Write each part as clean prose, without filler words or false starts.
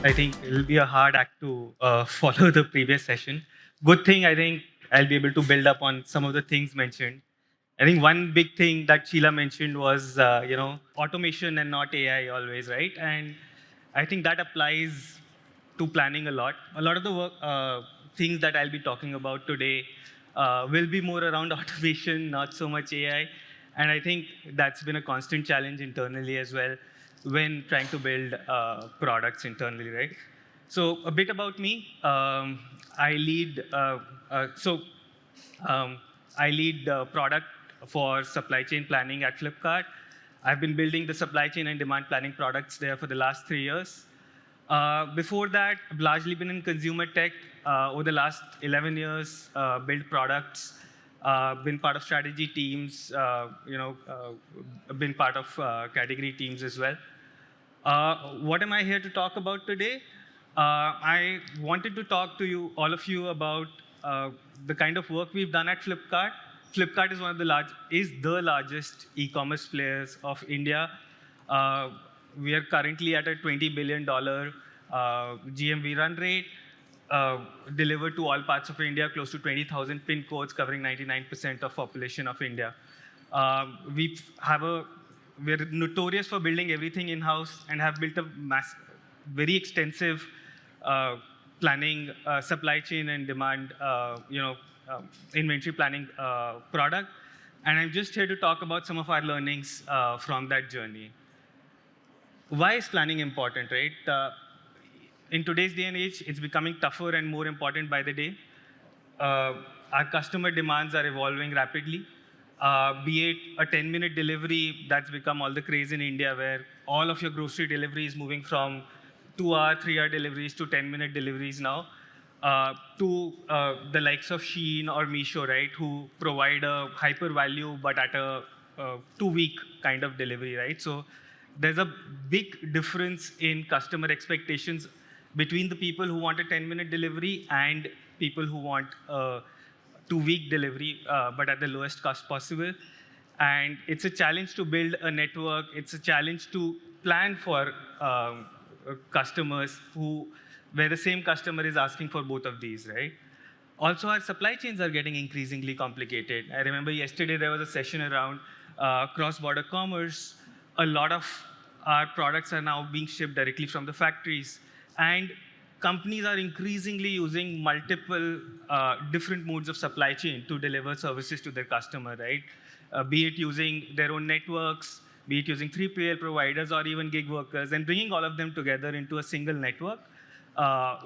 I think it'll be a hard act to follow the previous session. Good thing, I think I'll be able to build up on some of the things mentioned. I think one big thing that Sheila mentioned was, automation and not AI always, right? And I think that applies to planning a lot. A lot of the work, things that I'll be talking about today will be more around automation, not so much AI. And I think that's been a constant challenge internally as well when trying to build products internally, right? So a bit about me. I lead. So I lead product for supply chain planning at Flipkart. I've been building the supply chain and demand planning products there for the last 3 years. Before that, I've largely been in consumer tech. Over the last 11 years, built products, been part of strategy teams, been part of category teams as well. What am I here to talk about today? I wanted to talk to you, all of you, about the kind of work we've done at Flipkart. Flipkart is the largest e-commerce players of India. We are currently at a $20 billion GMV run rate, delivered to all parts of India, close to 20,000 pin codes covering 99% of population of India. We're notorious for building everything in-house and have built a very extensive planning, supply chain and demand, inventory planning product. And I'm just here to talk about some of our learnings from that journey. Why is planning important, right? In today's day and age, it's becoming tougher and more important by the day. Our customer demands are evolving rapidly. Be it a 10-minute delivery, that's become all the craze in India, where all of your grocery delivery is moving from 2-hour, 3-hour deliveries to 10-minute deliveries now, to the likes of Shein or Meesho, right, who provide a hyper value but at a 2-week kind of delivery, right? So there's a big difference in customer expectations between the people who want a 10-minute delivery and people who want a 2-week delivery, but at the lowest cost possible. And it's a challenge to build a network. It's a challenge to plan for customers where the same customer is asking for both of these, right? Also, our supply chains are getting increasingly complicated. I remember yesterday there was a session around cross-border commerce. A lot of our products are now being shipped directly from the factories. And companies are increasingly using multiple different modes of supply chain to deliver services to their customer, right? Be it using their own networks, be it using 3PL providers or even gig workers, and bringing all of them together into a single network,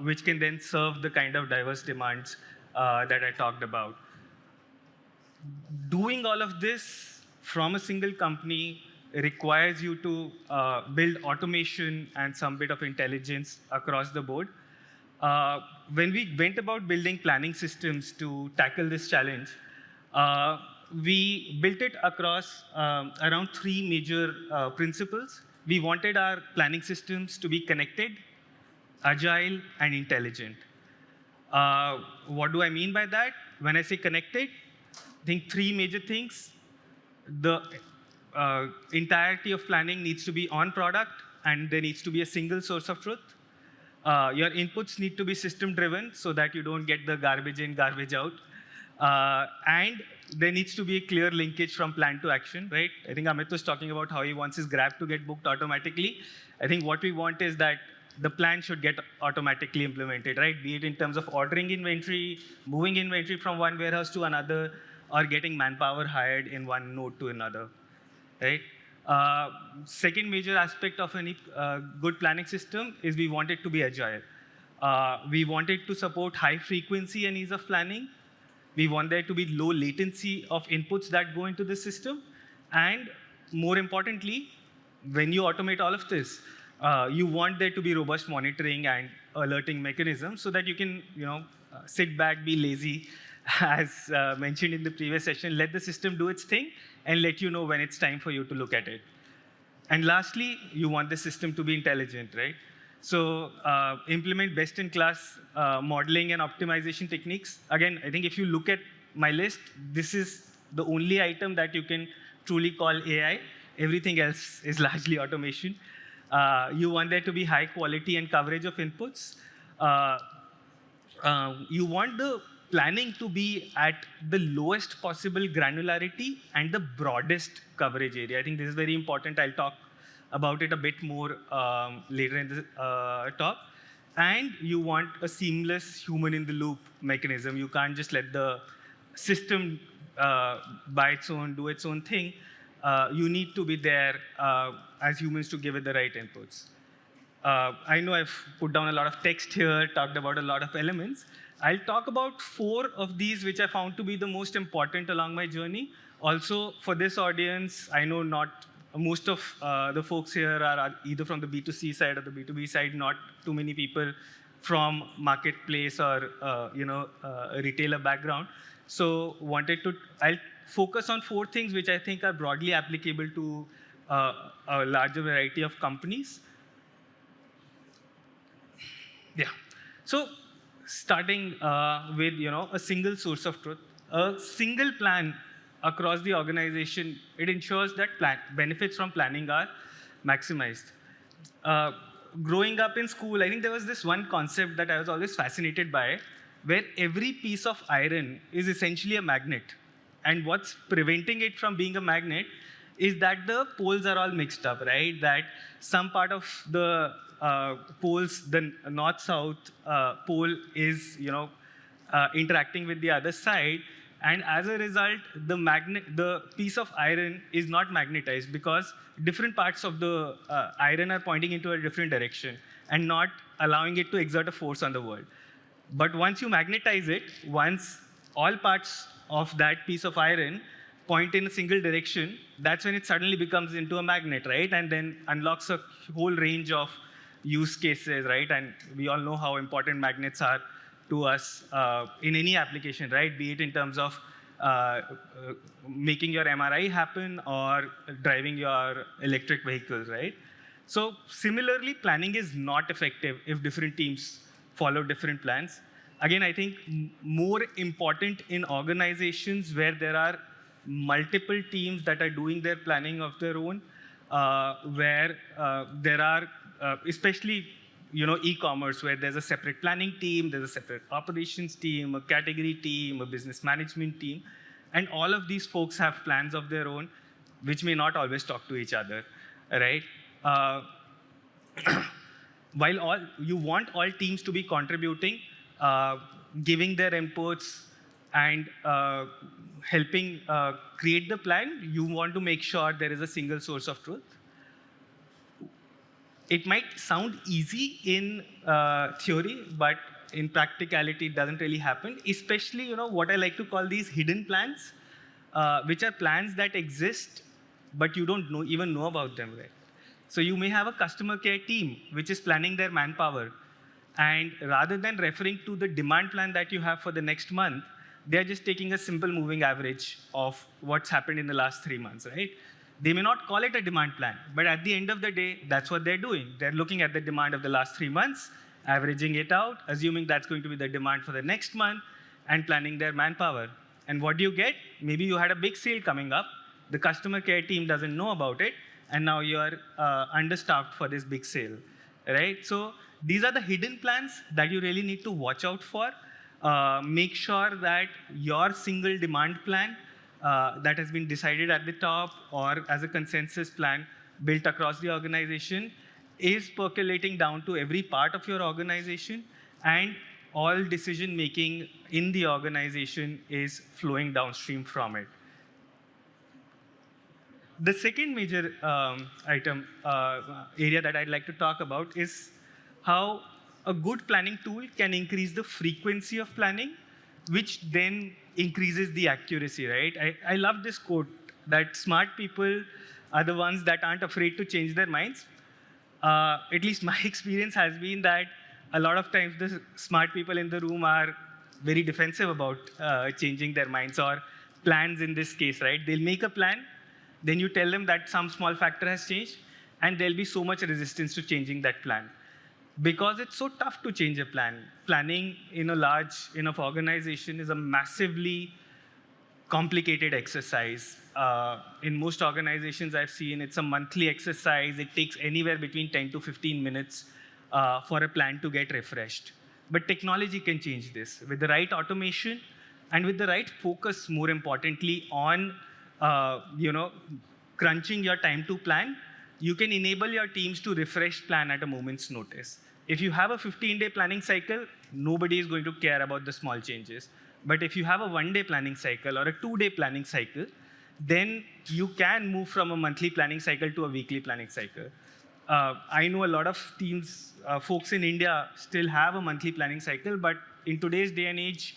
which can then serve the kind of diverse demands that I talked about. Doing all of this from a single company requires you to build automation and some bit of intelligence across the board. When we went about building planning systems to tackle this challenge, we built it across around 3 major principles. We wanted our planning systems to be connected, agile, and intelligent. What do I mean by that? When I say connected, I think 3 major things. The entirety of planning needs to be on product, and there needs to be a single source of truth. Your inputs need to be system-driven so that you don't get the garbage in, garbage out. And there needs to be a clear linkage from plan to action, right? I think Amit was talking about how he wants his Grab to get booked automatically. I think what we want is that the plan should get automatically implemented, right? Be it in terms of ordering inventory, moving inventory from one warehouse to another, or getting manpower hired in one node to another, right? Second major aspect of any good planning system is we want it to be agile. We want it to support high frequency and ease of planning. We want there to be low latency of inputs that go into the system. And more importantly, when you automate all of this, you want there to be robust monitoring and alerting mechanisms so that you can, sit back, be lazy, as mentioned in the previous session, let the system do its thing and let you know when it's time for you to look at it. And lastly, you want the system to be intelligent, right? So implement best-in-class modeling and optimization techniques. Again, I think if you look at my list, this is the only item that you can truly call AI. Everything else is largely automation. You want there to be high quality and coverage of inputs. Uh, you want the planning to be at the lowest possible granularity and the broadest coverage area. I think this is very important. I'll talk about it a bit more later in the talk. And you want a seamless human in the loop mechanism. You can't just let the system by its own do its own thing. You need to be there as humans to give it the right inputs. I know I've put down a lot of text here, talked about a lot of elements. I'll talk about 4 of these, which I found to be the most important along my journey. Also, for this audience, I know not most of the folks here are either from the B2C side or the B2B side, not too many people from marketplace or a retailer background. So I'll focus on 4 things which I think are broadly applicable to a larger variety of companies. Yeah. So starting with a single source of truth, a single plan across the organization, it ensures that benefits from planning are maximized. Growing up in school, I think there was this one concept that I was always fascinated by, where every piece of iron is essentially a magnet. And what's preventing it from being a magnet is that the poles are all mixed up, right? That some part of the poles, the north-south pole is, interacting with the other side, and as a result, the piece of iron is not magnetized because different parts of the iron are pointing into a different direction and not allowing it to exert a force on the world. But once you magnetize it, once all parts of that piece of iron point in a single direction, that's when it suddenly becomes into a magnet, right? And then unlocks a whole range of use cases, right? And we all know how important magnets are to us in any application, right? Be it in terms of making your MRI happen or driving your electric vehicles, right? So similarly, planning is not effective if different teams follow different plans. Again, I think more important in organizations where there are multiple teams that are doing their planning of their own, where there are, especially e-commerce, where there's a separate planning team, there's a separate operations team, a category team, a business management team, and all of these folks have plans of their own, which may not always talk to each other, right? While you want all teams to be contributing, giving their inputs, and helping create the plan, you want to make sure there is a single source of truth. It might sound easy in theory, but in practicality, it doesn't really happen. Especially, what I like to call these hidden plans, which are plans that exist, but you don't even know about them, right? So you may have a customer care team which is planning their manpower, and rather than referring to the demand plan that you have for the next month, they're just taking a simple moving average of what's happened in the last 3 months, right? They may not call it a demand plan, but at the end of the day, that's what they're doing. They're looking at the demand of the last 3 months, averaging it out, assuming that's going to be the demand for the next month, and planning their manpower. And what do you get? Maybe you had a big sale coming up, the customer care team doesn't know about it, and now you're understaffed for this big sale, right? So these are the hidden plans that you really need to watch out for. Make sure that your single demand plan that has been decided at the top or as a consensus plan built across the organization is percolating down to every part of your organization, and all decision making in the organization is flowing downstream from it. The second major area that I'd like to talk about is how a good planning tool can increase the frequency of planning, which then increases the accuracy, right? I love this quote that smart people are the ones that aren't afraid to change their minds. At least my experience has been that a lot of times the smart people in the room are very defensive about changing their minds, or plans in this case, right? They'll make a plan, then you tell them that some small factor has changed, and there'll be so much resistance to changing that plan. Because it's so tough to change a plan. Planning in a large enough organization is a massively complicated exercise. In most organizations I've seen, it's a monthly exercise. It takes anywhere between 10 to 15 minutes for a plan to get refreshed. But technology can change this with the right automation and with the right focus, more importantly, on crunching your time to plan. You can enable your teams to refresh plan at a moment's notice. If you have a 15-day planning cycle, nobody is going to care about the small changes. But if you have a 1-day planning cycle or a 2-day planning cycle, then you can move from a monthly planning cycle to a weekly planning cycle. I know a lot of teams, folks in India still have a monthly planning cycle, but in today's day and age,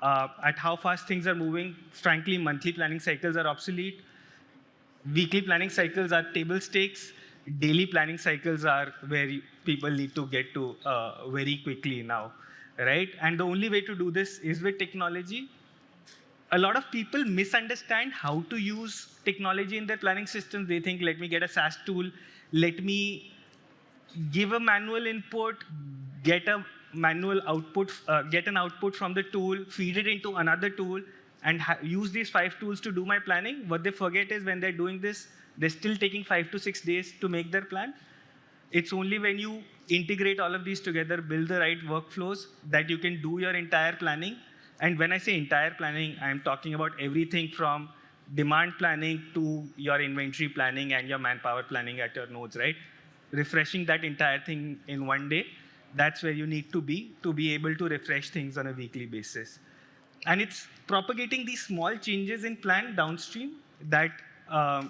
at how fast things are moving, frankly, monthly planning cycles are obsolete. Weekly planning cycles are table stakes. Daily planning cycles are where people need to get to very quickly now, right? And the only way to do this is with technology. A lot of people misunderstand how to use technology in their planning systems. They think, let me get a SaaS tool, let me give a manual input, get a manual output, get an output from the tool, feed it into another tool, and use these 5 tools to do my planning. What they forget is when they're doing this, they're still taking 5 to 6 days to make their plan. It's only when you integrate all of these together, build the right workflows, that you can do your entire planning. And when I say entire planning, I'm talking about everything from demand planning to your inventory planning and your manpower planning at your nodes, right? Refreshing that entire thing in 1 day, that's where you need to be able to refresh things on a weekly basis. And it's propagating these small changes in plan downstream that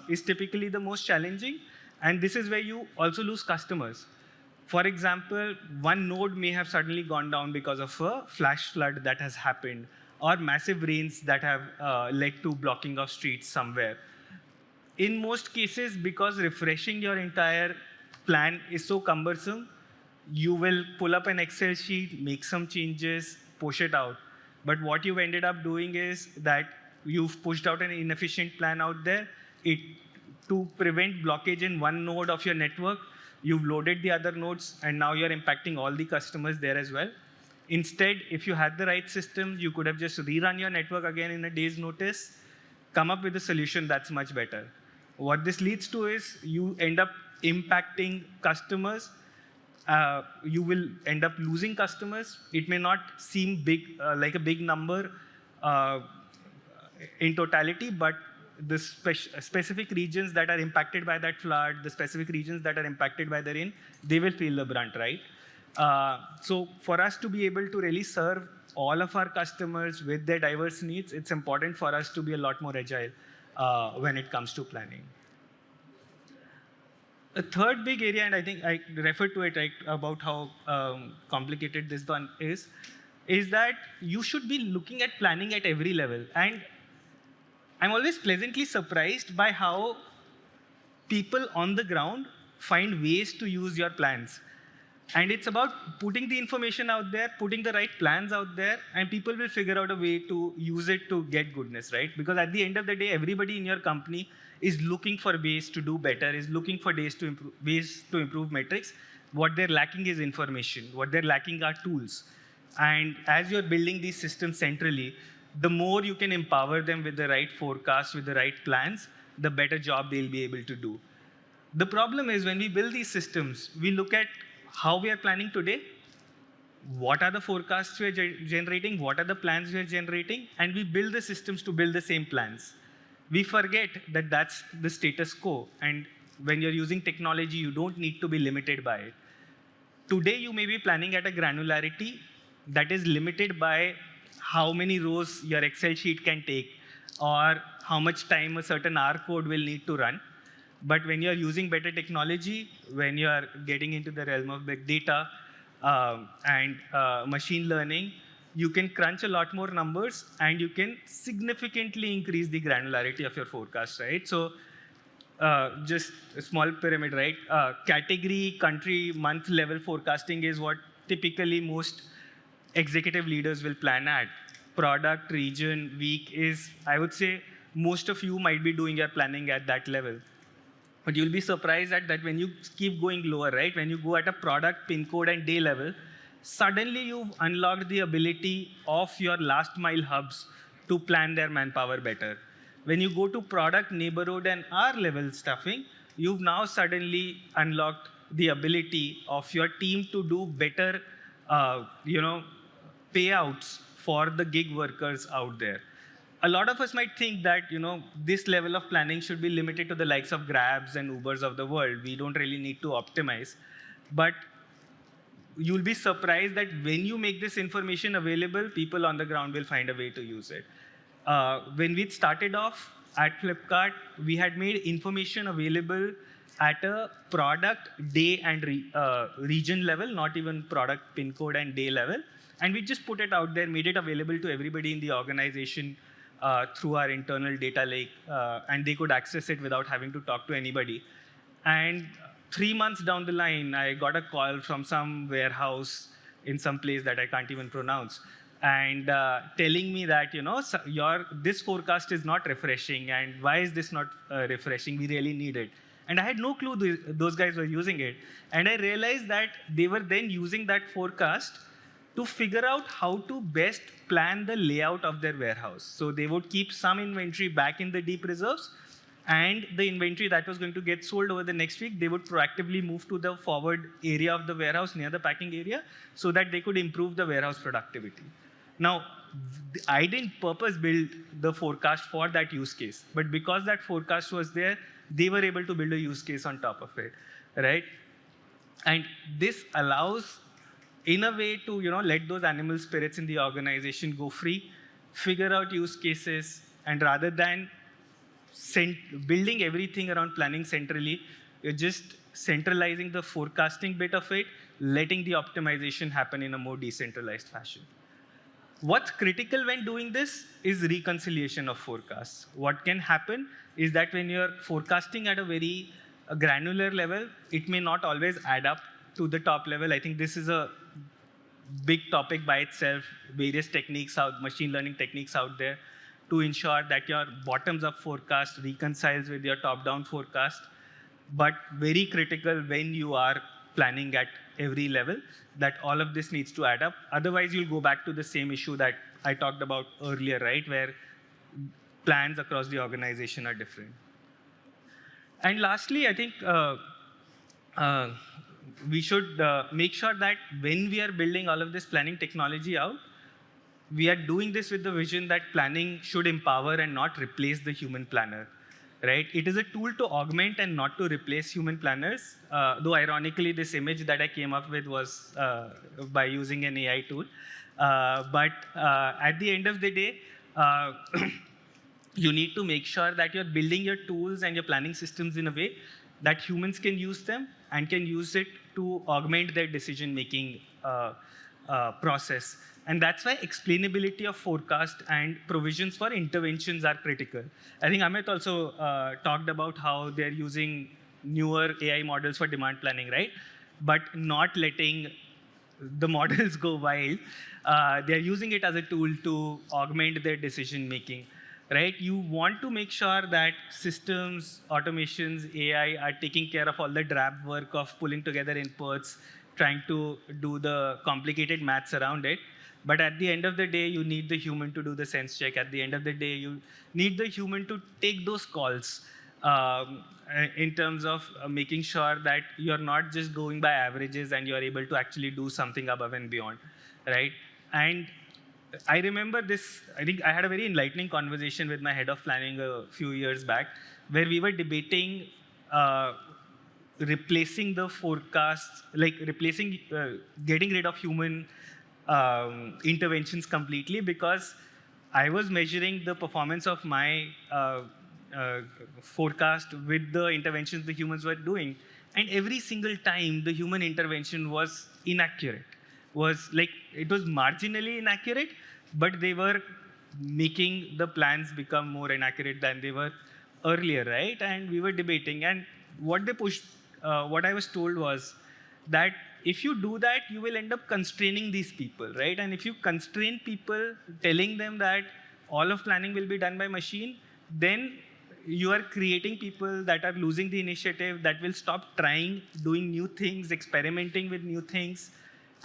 is typically the most challenging. And this is where you also lose customers. For example, one node may have suddenly gone down because of a flash flood that has happened, or massive rains that have led to blocking of streets somewhere. In most cases, because refreshing your entire plan is so cumbersome, you will pull up an Excel sheet, make some changes, push it out. But what you've ended up doing is that you've pushed out an inefficient plan out there. To prevent blockage in one node of your network, you've loaded the other nodes, and now you're impacting all the customers there as well. Instead, if you had the right system, you could have just rerun your network again in a day's notice, come up with a solution that's much better. What this leads to is you end up impacting customers. You will end up losing customers. It may not seem big, like a big number in totality, but the specific regions that are impacted by that flood, the specific regions that are impacted by the rain, they will feel the brunt, right? So for us to be able to really serve all of our customers with their diverse needs, it's important for us to be a lot more agile when it comes to planning. A third big area, and I think I referred to it, right, about how complicated this one is that you should be looking at planning at every level. And I'm always pleasantly surprised by how people on the ground find ways to use your plans. And it's about putting the information out there, putting the right plans out there, and people will figure out a way to use it to get goodness, right? Because at the end of the day, everybody in your company is looking for ways to do better, is looking for ways to improve metrics. What they're lacking is information. What they're lacking are tools. And as you're building these systems centrally, the more you can empower them with the right forecast, with the right plans, the better job they'll be able to do. The problem is when we build these systems, we look at how we are planning today, what are the forecasts we are generating, what are the plans we are generating, and we build the systems to build the same plans. We forget that that's the status quo, and when you're using technology, you don't need to be limited by it. Today, you may be planning at a granularity that is limited by how many rows your Excel sheet can take, or how much time a certain R code will need to run. But when you're using better technology, when you're getting into the realm of big data and machine learning, you can crunch a lot more numbers, and you can significantly increase the granularity of your forecast, right? So just a small pyramid, right? Category, country, month level forecasting is what typically most executive leaders will plan at. Product, region, week is, I would say, most of you might be doing your planning at that level. But you'll be surprised at that when you keep going lower, right? When you go at a product, pin code, and day level, suddenly you've unlocked the ability of your last mile hubs to plan their manpower better. When you go to product, neighborhood, and R level stuffing, you've now suddenly unlocked the ability of your team to do better, payouts for the gig workers out there. A lot of us might think that this level of planning should be limited to the likes of Grabs and Ubers of the world. We don't really need to optimize, but you'll be surprised that when you make this information available, people on the ground will find a way to use it. When we started off at Flipkart, we had made information available at a product, day, and region level, not even product pin code and day level. And we just put it out there, made it available to everybody in the organization through our internal data lake, and they could access it without having to talk to anybody. And 3 months down the line, I got a call from some warehouse in some place that I can't even pronounce, and telling me that this forecast is not refreshing, and why is this not refreshing? We really need it. And I had no clue those guys were using it. And I realized that they were then using that forecast to figure out how to best plan the layout of their warehouse. So they would keep some inventory back in the deep reserves, and the inventory that was going to get sold over the next week, they would proactively move to the forward area of the warehouse near the packing area so that they could improve the warehouse productivity. Now, I didn't purpose build the forecast for that use case, but because that forecast was there, they were able to build a use case on top of it, right? And this allows, in a way, to let those animal spirits in the organization go free, figure out use cases, and rather than building everything around planning centrally, you're just centralizing the forecasting bit of it, letting the optimization happen in a more decentralized fashion. What's critical when doing this is reconciliation of forecasts. What can happen is that when you're forecasting at a very granular level, it may not always add up to the top level. I think this is a big topic by itself, various techniques machine learning techniques out there to ensure that your bottoms-up forecast reconciles with your top-down forecast, but very critical when you are planning at every level, that all of this needs to add up. Otherwise, you'll go back to the same issue that I talked about earlier, right, where plans across the organization are different. And lastly, I think we should make sure that when we are building all of this planning technology out, we are doing this with the vision that planning should empower and not replace the human planner, right? It is a tool to augment and not to replace human planners, though ironically, this image that I came up with was by using an AI tool. But at the end of the day, you need to make sure that you're building your tools and your planning systems in a way that humans can use them and can use it to augment their decision-making process. And that's why explainability of forecast and provisions for interventions are critical. I think Amit also talked about how they're using newer AI models for demand planning, right? But not letting the models go wild. They're using it as a tool to augment their decision-making, right? You want to make sure that systems, automations, AI are taking care of all the drab work of pulling together inputs, trying to do the complicated maths around it. But at the end of the day, you need the human to do the sense check. At the end of the day, you need the human to take those calls in terms of making sure that you're not just going by averages and you're able to actually do something above and beyond, right? And I remember this, I think I had a very enlightening conversation with my head of planning a few years back, where we were debating replacing the forecasts, like getting rid of human interventions completely, because I was measuring the performance of my forecast with the interventions the humans were doing. And every single time the human intervention was inaccurate. It was marginally inaccurate, but they were making the plans become more inaccurate than they were earlier, right? And we were debating. And what I was told was that if you do that, you will end up constraining these people, right? And if you constrain people, telling them that all of planning will be done by machine, then you are creating people that are losing the initiative, that will stop trying, doing new things, experimenting with new things,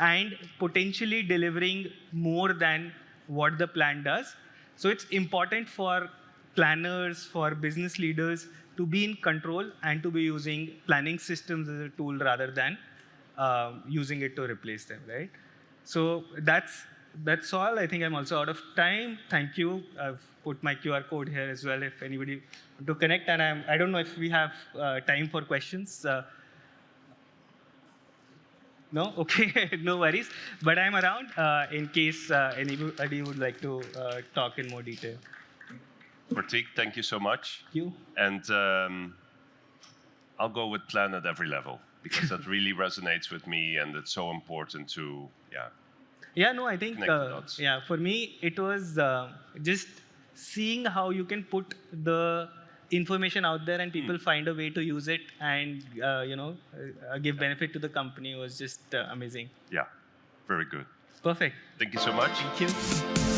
and potentially delivering more than what the plan does. So it's important for planners, for business leaders to be in control and to be using planning systems as a tool rather than using it to replace them, right? So that's all. I think I'm also out of time. Thank you. I've put my QR code here as well if anybody want to connect. And I don't know if we have time for questions. No? Okay, no worries. But I'm around in case anybody would like to talk in more detail. Pratik, thank you so much. Thank you. And I'll go with plan at every level because that really resonates with me, and it's so important to, Yeah, no, I think, connect the dots. yeah, for me, it was just seeing how you can put the information out there and people find a way to use it and, give benefit to the company was just amazing. Yeah, very good. Perfect. Thank you so much. Thank you.